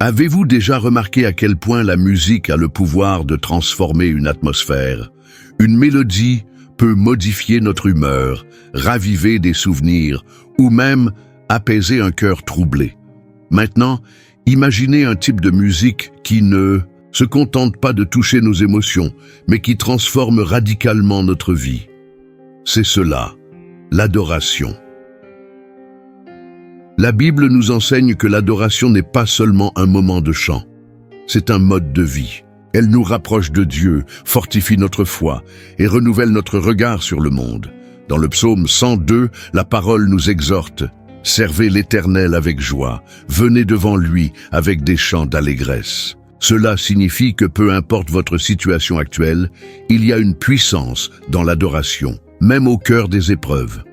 Avez-vous déjà remarqué à quel point la musique a le pouvoir de transformer une atmosphère? Une mélodie peut modifier notre humeur, raviver des souvenirs ou même apaiser un cœur troublé. Maintenant, imaginez un type de musique qui ne se contente pas de toucher nos émotions, mais qui transforme radicalement notre vie. C'est cela, l'adoration. La Bible nous enseigne que l'adoration n'est pas seulement un moment de chant, c'est un mode de vie. Elle nous rapproche de Dieu, fortifie notre foi et renouvelle notre regard sur le monde. Dans le psaume 102, la parole nous exhorte « Servez l'Éternel avec joie, venez devant lui avec des chants d'allégresse ». Cela signifie que peu importe votre situation actuelle, il y a une puissance dans l'adoration, même au cœur des épreuves.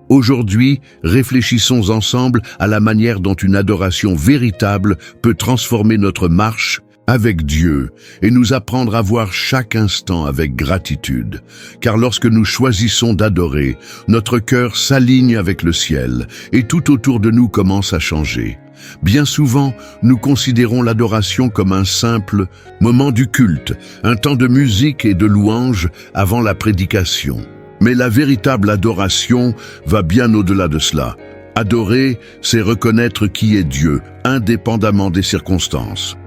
Aujourd'hui, réfléchissons ensemble à la manière dont une adoration véritable peut transformer notre marche avec Dieu et nous apprendre à voir chaque instant avec gratitude. Car lorsque nous choisissons d'adorer, notre cœur s'aligne avec le ciel et tout autour de nous commence à changer. Bien souvent, nous considérons l'adoration comme un simple moment du culte, un temps de musique et de louange avant la prédication. Mais la véritable adoration va bien au-delà de cela. Adorer, c'est reconnaître qui est Dieu, indépendamment des circonstances.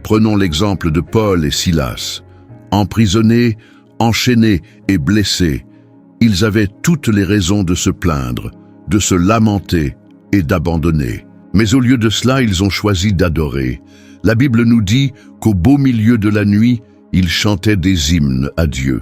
Prenons l'exemple de Paul et Silas. Emprisonnés, enchaînés et blessés, ils avaient toutes les raisons de se plaindre, de se lamenter et d'abandonner. Mais au lieu de cela, ils ont choisi d'adorer. La Bible nous dit qu'au beau milieu de la nuit, ils chantaient des hymnes à Dieu.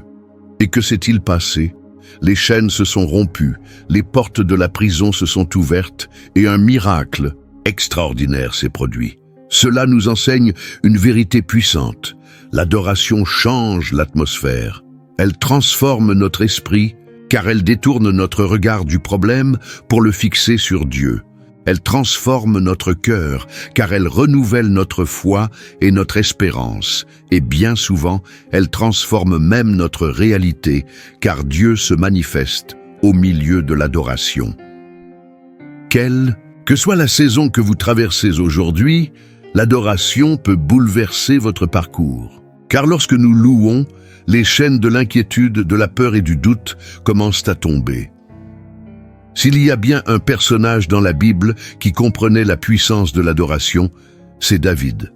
Et que s'est-il passé? Les chaînes se sont rompues, les portes de la prison se sont ouvertes et un miracle extraordinaire s'est produit. Cela nous enseigne une vérité puissante. L'adoration change l'atmosphère. Elle transforme notre esprit car elle détourne notre regard du problème pour le fixer sur Dieu. Elle transforme notre cœur, car elle renouvelle notre foi et notre espérance. Et bien souvent, elle transforme même notre réalité, car Dieu se manifeste au milieu de l'adoration. Quelle que soit la saison que vous traversez aujourd'hui, l'adoration peut bouleverser votre parcours. Car lorsque nous louons, les chaînes de l'inquiétude, de la peur et du doute commencent à tomber. S'il y a bien un personnage dans la Bible qui comprenait la puissance de l'adoration, c'est David.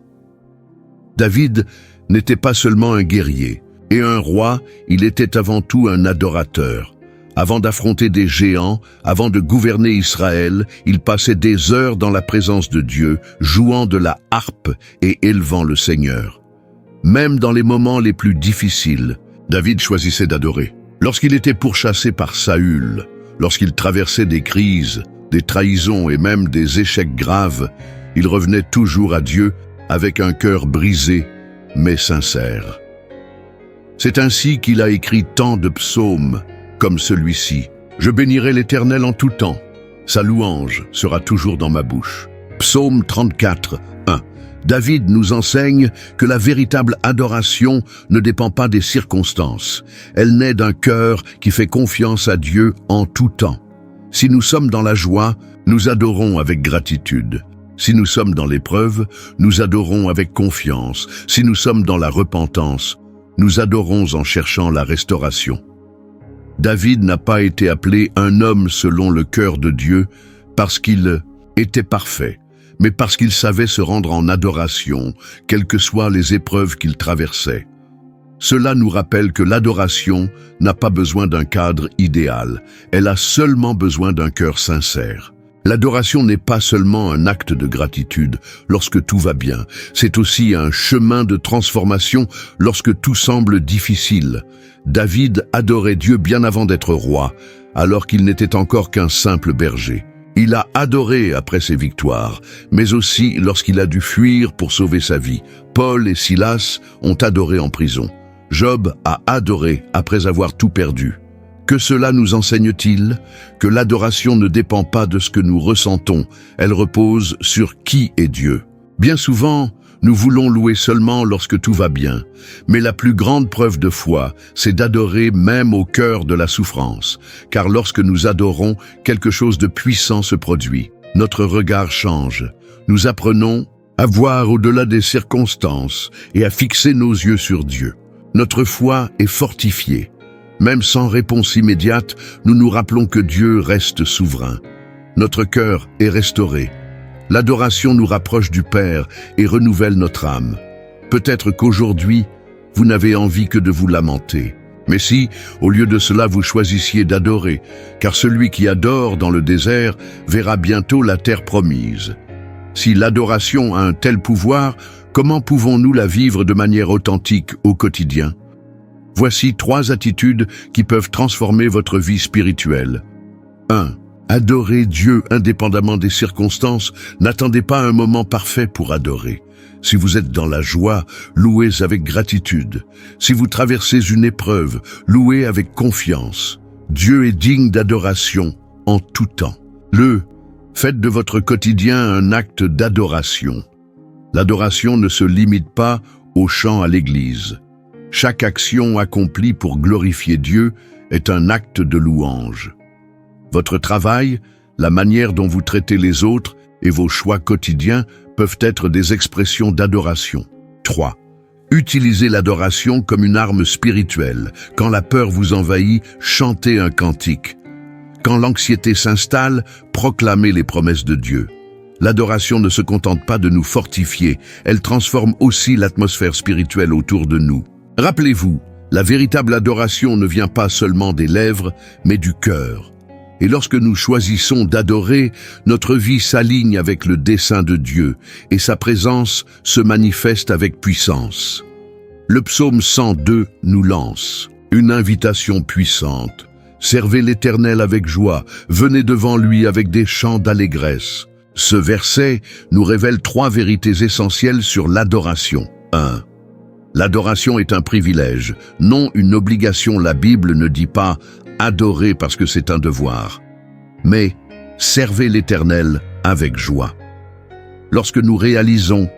David n'était pas seulement un guerrier et un roi, il était avant tout un adorateur. Avant d'affronter des géants, avant de gouverner Israël, il passait des heures dans la présence de Dieu, jouant de la harpe et élevant le Seigneur. Même dans les moments les plus difficiles, David choisissait d'adorer. Lorsqu'il était pourchassé par Saül, lorsqu'il traversait des crises, des trahisons et même des échecs graves, il revenait toujours à Dieu avec un cœur brisé, mais sincère. C'est ainsi qu'il a écrit tant de psaumes comme celui-ci. « Je bénirai l'Éternel en tout temps. Sa louange sera toujours dans ma bouche. » Psaume 34, 1. David nous enseigne que la véritable adoration ne dépend pas des circonstances. Elle naît d'un cœur qui fait confiance à Dieu en tout temps. Si nous sommes dans la joie, nous adorons avec gratitude. Si nous sommes dans l'épreuve, nous adorons avec confiance. Si nous sommes dans la repentance, nous adorons en cherchant la restauration. David n'a pas été appelé un homme selon le cœur de Dieu parce qu'il était parfait, mais parce qu'il savait se rendre en adoration, quelles que soient les épreuves qu'il traversait. Cela nous rappelle que l'adoration n'a pas besoin d'un cadre idéal, elle a seulement besoin d'un cœur sincère. L'adoration n'est pas seulement un acte de gratitude lorsque tout va bien, c'est aussi un chemin de transformation lorsque tout semble difficile. David adorait Dieu bien avant d'être roi, alors qu'il n'était encore qu'un simple berger. Il a adoré après ses victoires, mais aussi lorsqu'il a dû fuir pour sauver sa vie. Paul et Silas ont adoré en prison. Job a adoré après avoir tout perdu. Que cela nous enseigne-t-il? Que l'adoration ne dépend pas de ce que nous ressentons, elle repose sur qui est Dieu. Bien souvent, nous voulons louer seulement lorsque tout va bien, mais la plus grande preuve de foi, c'est d'adorer même au cœur de la souffrance, car lorsque nous adorons, quelque chose de puissant se produit. Notre regard change. Nous apprenons à voir au-delà des circonstances et à fixer nos yeux sur Dieu. Notre foi est fortifiée. Même sans réponse immédiate, nous nous rappelons que Dieu reste souverain. Notre cœur est restauré. L'adoration nous rapproche du Père et renouvelle notre âme. Peut-être qu'aujourd'hui, vous n'avez envie que de vous lamenter. Mais si, au lieu de cela, vous choisissiez d'adorer, car celui qui adore dans le désert verra bientôt la terre promise. Si l'adoration a un tel pouvoir, comment pouvons-nous la vivre de manière authentique au quotidien? Voici 3 attitudes qui peuvent transformer votre vie spirituelle. 1. Adorez Dieu indépendamment des circonstances. N'attendez pas un moment parfait pour adorer. Si vous êtes dans la joie, louez avec gratitude. Si vous traversez une épreuve, louez avec confiance. Dieu est digne d'adoration en tout temps. Faites de votre quotidien un acte d'adoration. L'adoration ne se limite pas au chant à l'église. Chaque action accomplie pour glorifier Dieu est un acte de louange. Votre travail, la manière dont vous traitez les autres et vos choix quotidiens peuvent être des expressions d'adoration. 3. Utilisez l'adoration comme une arme spirituelle. Quand la peur vous envahit, chantez un cantique. Quand l'anxiété s'installe, proclamez les promesses de Dieu. L'adoration ne se contente pas de nous fortifier, elle transforme aussi l'atmosphère spirituelle autour de nous. Rappelez-vous, la véritable adoration ne vient pas seulement des lèvres, mais du cœur. Et lorsque nous choisissons d'adorer, notre vie s'aligne avec le dessein de Dieu et sa présence se manifeste avec puissance. Le psaume 102 nous lance une invitation puissante. Servez l'Éternel avec joie, venez devant lui avec des chants d'allégresse. Ce verset nous révèle 3 vérités essentielles sur l'adoration. 1. L'adoration est un privilège, non une obligation. La Bible ne dit pas « adorer parce que c'est un devoir », mais « servez l'Éternel avec joie ». Lorsque nous réalisons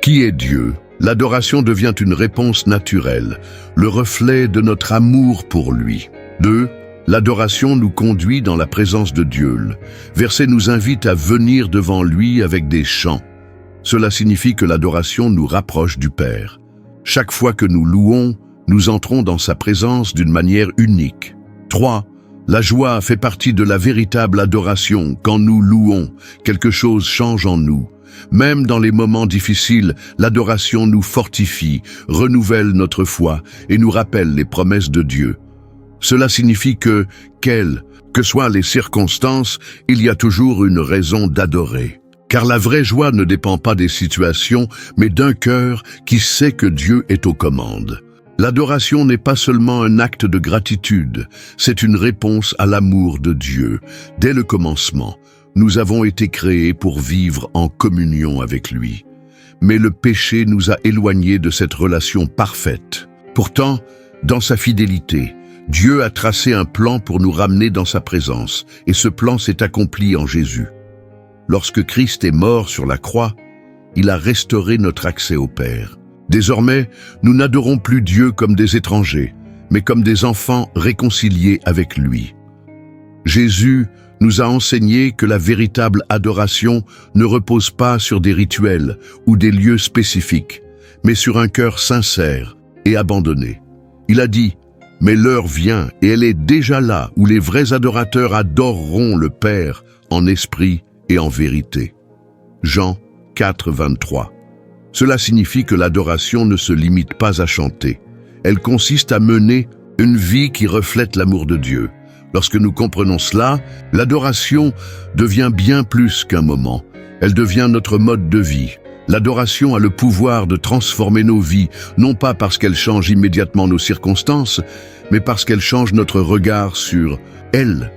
qui est Dieu, l'adoration devient une réponse naturelle, le reflet de notre amour pour lui. 2. L'adoration nous conduit dans la présence de Dieu. Le verset nous invite à venir devant lui avec des chants. Cela signifie que l'adoration nous rapproche du Père. Chaque fois que nous louons, nous entrons dans sa présence d'une manière unique. 3. La joie fait partie de la véritable adoration. Quand nous louons, quelque chose change en nous. Même dans les moments difficiles, l'adoration nous fortifie, renouvelle notre foi et nous rappelle les promesses de Dieu. Cela signifie que, quelles que soient les circonstances, il y a toujours une raison d'adorer. Car la vraie joie ne dépend pas des situations, mais d'un cœur qui sait que Dieu est aux commandes. L'adoration n'est pas seulement un acte de gratitude, c'est une réponse à l'amour de Dieu. Dès le commencement, nous avons été créés pour vivre en communion avec lui. Mais le péché nous a éloignés de cette relation parfaite. Pourtant, dans sa fidélité, Dieu a tracé un plan pour nous ramener dans sa présence, et ce plan s'est accompli en Jésus. Lorsque Christ est mort sur la croix, il a restauré notre accès au Père. Désormais, nous n'adorons plus Dieu comme des étrangers, mais comme des enfants réconciliés avec lui. Jésus nous a enseigné que la véritable adoration ne repose pas sur des rituels ou des lieux spécifiques, mais sur un cœur sincère et abandonné. Il a dit: mais l'heure vient, et elle est déjà là, où les vrais adorateurs adoreront le Père en esprit et en vérité. Jean 4, 23. Cela signifie que l'adoration ne se limite pas à chanter. Elle consiste à mener une vie qui reflète l'amour de Dieu. Lorsque nous comprenons cela, l'adoration devient bien plus qu'un moment. Elle devient notre mode de vie. L'adoration a le pouvoir de transformer nos vies, non pas parce qu'elle change immédiatement nos circonstances, mais parce qu'elle change notre regard sur elle.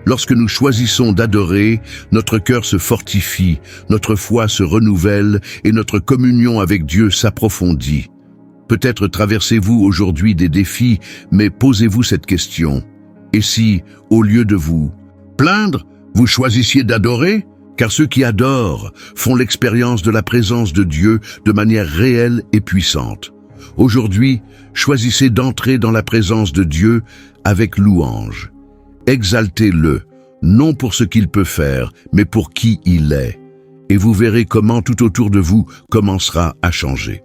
Lorsque nous choisissons d'adorer, notre cœur se fortifie, notre foi se renouvelle et notre communion avec Dieu s'approfondit. Peut-être traversez-vous aujourd'hui des défis, mais posez-vous cette question. Et si, au lieu de vous plaindre, vous choisissiez d'adorer ? Car ceux qui adorent font l'expérience de la présence de Dieu de manière réelle et puissante. Aujourd'hui, choisissez d'entrer dans la présence de Dieu avec louange. Exaltez-le, non pour ce qu'il peut faire, mais pour qui il est. et vous verrez comment tout autour de vous commencera à changer.